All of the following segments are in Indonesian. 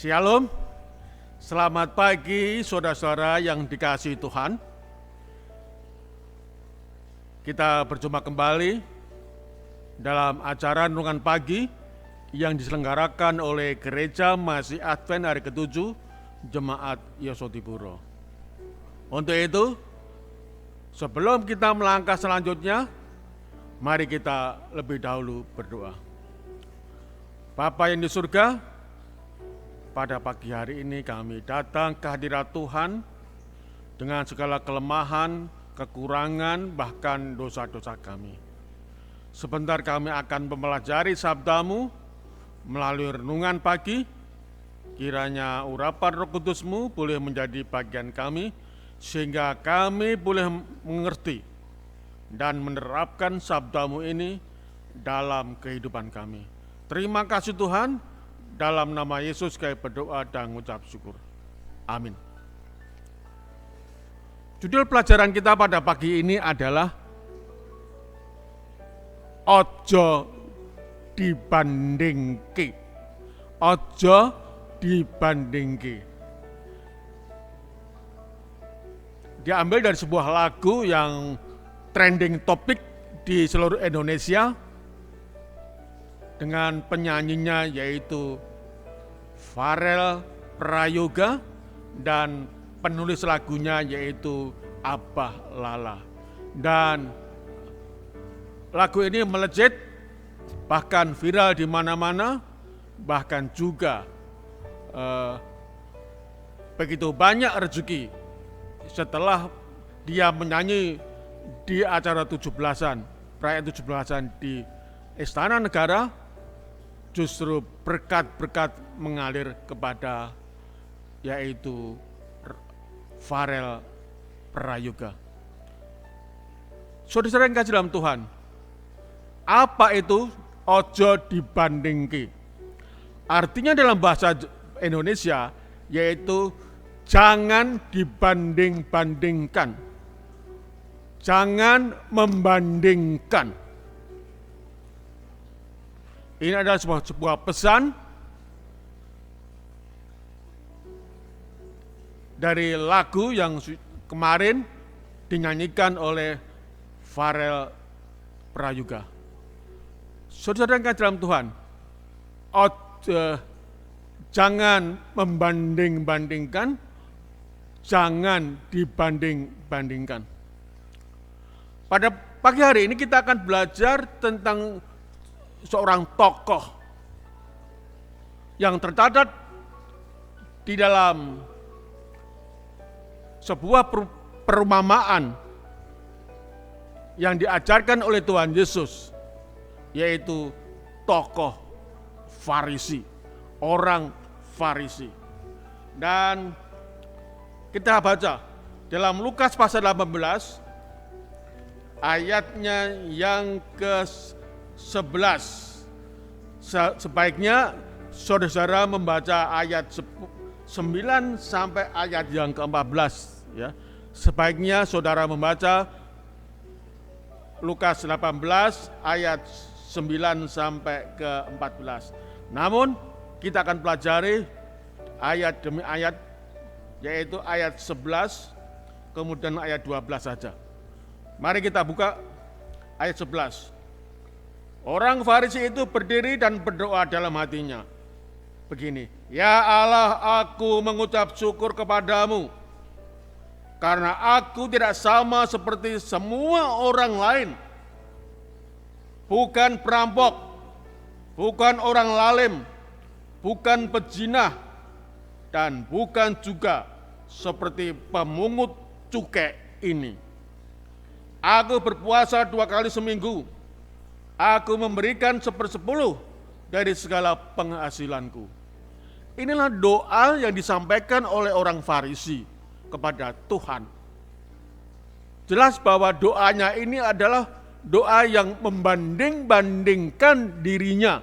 Shalom, selamat pagi saudara-saudara yang dikasihi Tuhan. Kita berjumpa kembali dalam acara renungan pagi yang diselenggarakan oleh Gereja Masih Advent hari ke-7 Jemaat Yosodipuro. Untuk itu, sebelum kita melangkah selanjutnya, mari kita lebih dahulu berdoa. Bapa yang di surga, pada pagi hari ini kami datang ke hadirat Tuhan dengan segala kelemahan, kekurangan, bahkan dosa-dosa kami. Sebentar kami akan mempelajari sabda-Mu melalui renungan pagi. Kiranya urapan Roh Kudus-Mu boleh menjadi bagian kami, sehingga kami boleh mengerti dan menerapkan sabda-Mu ini dalam kehidupan kami. Terima kasih Tuhan. Dalam nama Yesus kami berdoa dan mengucap syukur. Amin. Judul pelajaran kita pada pagi ini adalah Ojo dibandingke. Ojo dibandingke. Diambil dari sebuah lagu yang trending topik di seluruh Indonesia dengan penyanyinya yaitu Farel Prayoga dan penulis lagunya yaitu Abah Lala. Dan lagu ini melejit, bahkan viral di mana-mana, bahkan juga begitu banyak rezeki setelah dia menyanyi di acara 17-an, perayaan 17-an di Istana Negara. Justru berkat-berkat mengalir kepada yaitu Farel Prayoga. Saudara-saudara yang kasih dalam Tuhan, apa itu ojo dibandingke? Artinya dalam bahasa Indonesia yaitu jangan dibanding-bandingkan. Jangan membandingkan. Ini adalah sebuah pesan dari lagu yang kemarin dinyanyikan oleh Farel Prayoga. Saudara-saudara yang kasih dalam Tuhan, jangan membanding-bandingkan, jangan dibanding-bandingkan. Pada pagi hari ini kita akan belajar tentang seorang tokoh yang tercatat di dalam sebuah perumpamaan yang diajarkan oleh Tuhan Yesus, yaitu tokoh Farisi, orang Farisi. Dan kita baca dalam Lukas pasal 18 ayatnya yang ke-11. Sebaiknya saudara-saudara membaca ayat 9 sampai ayat yang ke-14 ya. Sebaiknya saudara membaca Lukas 18 ayat 9 sampai ke-14. Namun kita akan pelajari ayat demi ayat, yaitu ayat 11 kemudian ayat 12 saja. Mari kita buka ayat 11. Orang Farisi itu berdiri dan berdoa dalam hatinya. Begini, ya Allah, aku mengucap syukur kepadamu, karena aku tidak sama seperti semua orang lain. Bukan perampok, bukan orang lalim, bukan pezina, dan bukan juga seperti pemungut cukai ini. Aku berpuasa 2 kali seminggu. Aku memberikan 1/10 dari segala penghasilanku. Inilah doa yang disampaikan oleh orang Farisi kepada Tuhan. Jelas bahwa doanya ini adalah doa yang membanding-bandingkan dirinya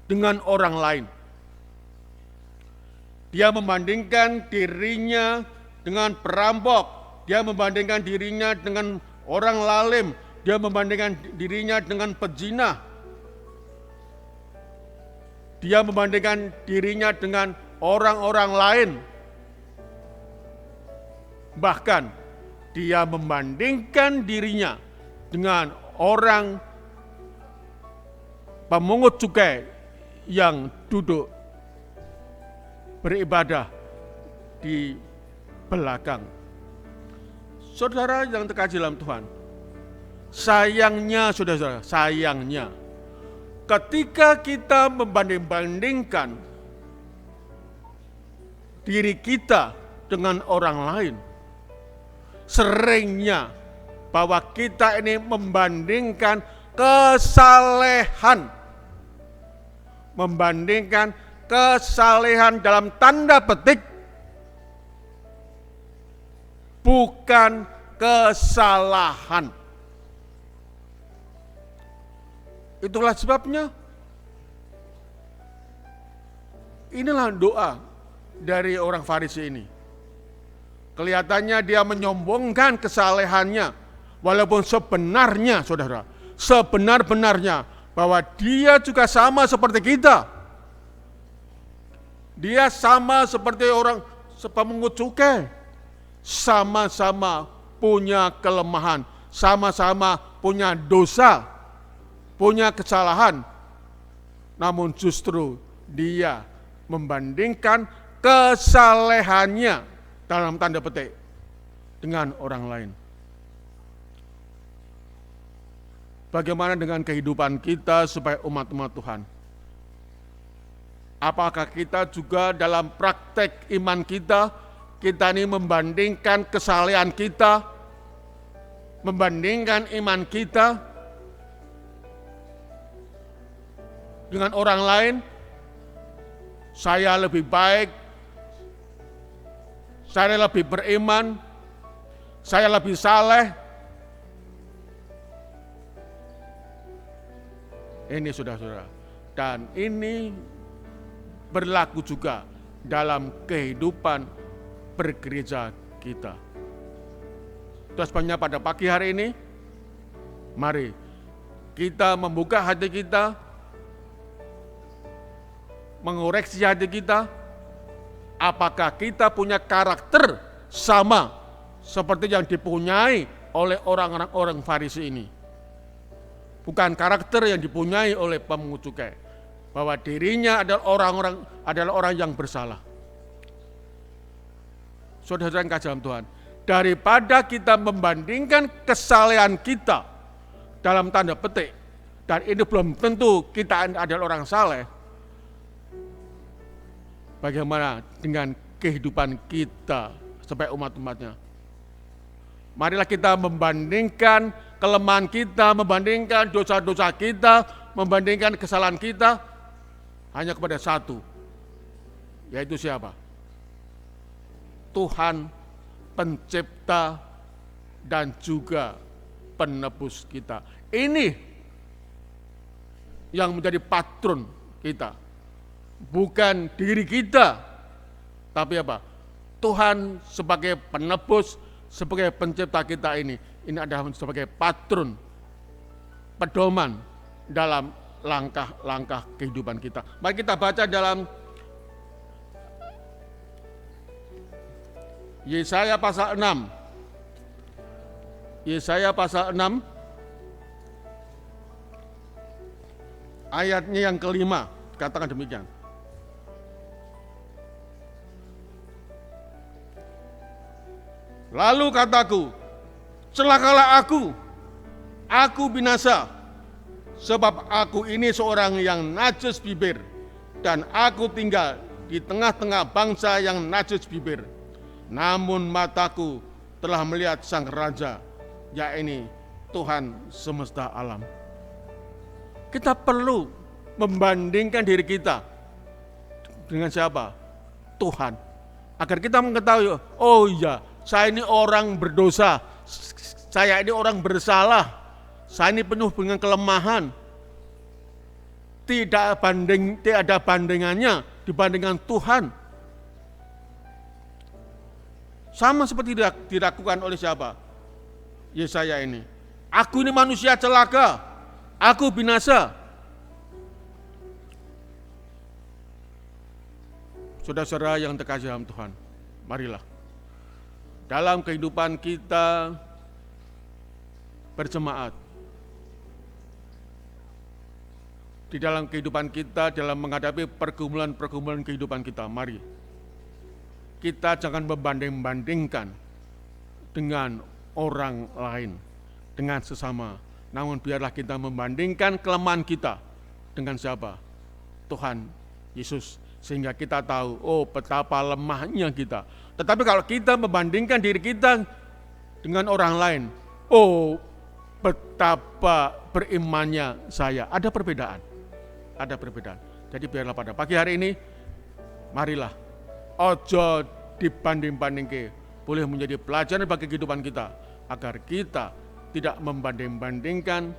dengan orang lain. Dia membandingkan dirinya dengan perampok, dia membandingkan dirinya dengan orang lalim, dia membandingkan dirinya dengan pezina, dia membandingkan dirinya dengan orang-orang lain. Bahkan dia membandingkan dirinya dengan orang pemungut cukai yang duduk beribadah di belakang. Saudara yang terkasih dalam Tuhan, sayangnya saudara, sayangnya ketika kita membanding-bandingkan diri kita dengan orang lain, seringnya bahwa kita ini membandingkan kesalehan, membandingkan kesalehan dalam tanda petik, bukan kesalahan. Itulah sebabnya inilah doa dari orang Farisi ini. Kelihatannya dia menyombongkan kesalehannya, walaupun sebenarnya saudara, sebenar-benarnya bahwa dia juga sama seperti kita. Dia sama seperti orang pemungut cukai, sama-sama punya kelemahan, sama-sama punya dosa, punya kesalahan. Namun justru dia membandingkan kesalehannya dalam tanda petik dengan orang lain. Bagaimana dengan kehidupan kita sebagai umat-umat Tuhan? Apakah kita juga dalam praktek iman kita ini membandingkan kesalehan kita, membandingkan iman kita dengan orang lain? Saya lebih baik, saya lebih beriman, saya lebih saleh. Ini saudara-saudara, dan ini berlaku juga dalam kehidupan bergereja kita. Itu sebabnya pada pagi hari ini, mari kita membuka hati kita, mengoreksi hati kita, apakah kita punya karakter sama seperti yang dipunyai oleh orang-orang Farisi ini. Bukan karakter yang dipunyai oleh pemungut cukai, bahwa dirinya adalah orang yang bersalah. Saudara yang kasih dalam Tuhan, daripada kita membandingkan kesalehan kita dalam tanda petik, dan ini belum tentu kita adalah orang saleh, bagaimana dengan kehidupan kita sebagai umat-umatnya? Marilah kita membandingkan kelemahan kita, membandingkan dosa-dosa kita, membandingkan kesalahan kita hanya kepada satu, yaitu siapa? Tuhan pencipta dan juga penebus kita. Ini yang menjadi patron kita, bukan diri kita, tapi apa? Tuhan sebagai penebus, sebagai pencipta kita ini adalah sebagai patron, pedoman dalam langkah-langkah kehidupan kita. Mari kita baca dalam Yesaya pasal 6. Yesaya pasal 6 ayatnya yang kelima, katakan demikian. Lalu kataku, celakalah aku binasa, sebab aku ini seorang yang najis bibir, dan aku tinggal di tengah-tengah bangsa yang najis bibir. Namun mataku telah melihat Sang Raja, yakni Tuhan semesta alam. Kita perlu membandingkan diri kita dengan siapa? Tuhan. Agar kita mengetahui, oh iya, saya ini orang berdosa, saya ini orang bersalah, saya ini penuh dengan kelemahan. Tidak ada bandingannya dibandingkan Tuhan. Sama seperti dilakukan oleh siapa? Yesaya ini. Aku ini manusia celaka, aku binasa. Saudara-saudara yang terkasih dalam Tuhan, marilah dalam kehidupan kita berjemaat, di dalam kehidupan kita, dalam menghadapi pergumulan-pergumulan kehidupan kita, mari kita jangan membanding-bandingkan dengan orang lain, dengan sesama. Namun biarlah kita membandingkan kelemahan kita dengan siapa? Tuhan Yesus. Sehingga kita tahu, oh betapa lemahnya kita. Tetapi kalau kita membandingkan diri kita dengan orang lain, oh betapa berimannya saya. Ada perbedaan. Ada perbedaan. Jadi biarlah pada pagi hari ini, marilah ojo dibanding-bandingke, boleh menjadi pelajaran bagi kehidupan kita, agar kita tidak membanding-bandingkan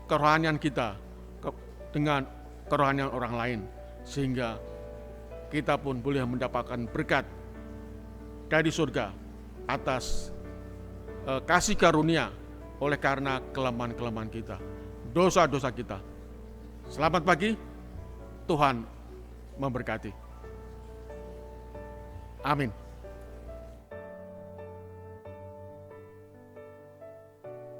kerohanian kita dengan kerohanian orang lain, sehingga kita pun boleh mendapatkan berkat dari surga atas kasih karunia oleh karena kelemahan-kelemahan kita, dosa-dosa kita. Selamat pagi, Tuhan memberkati. Amin.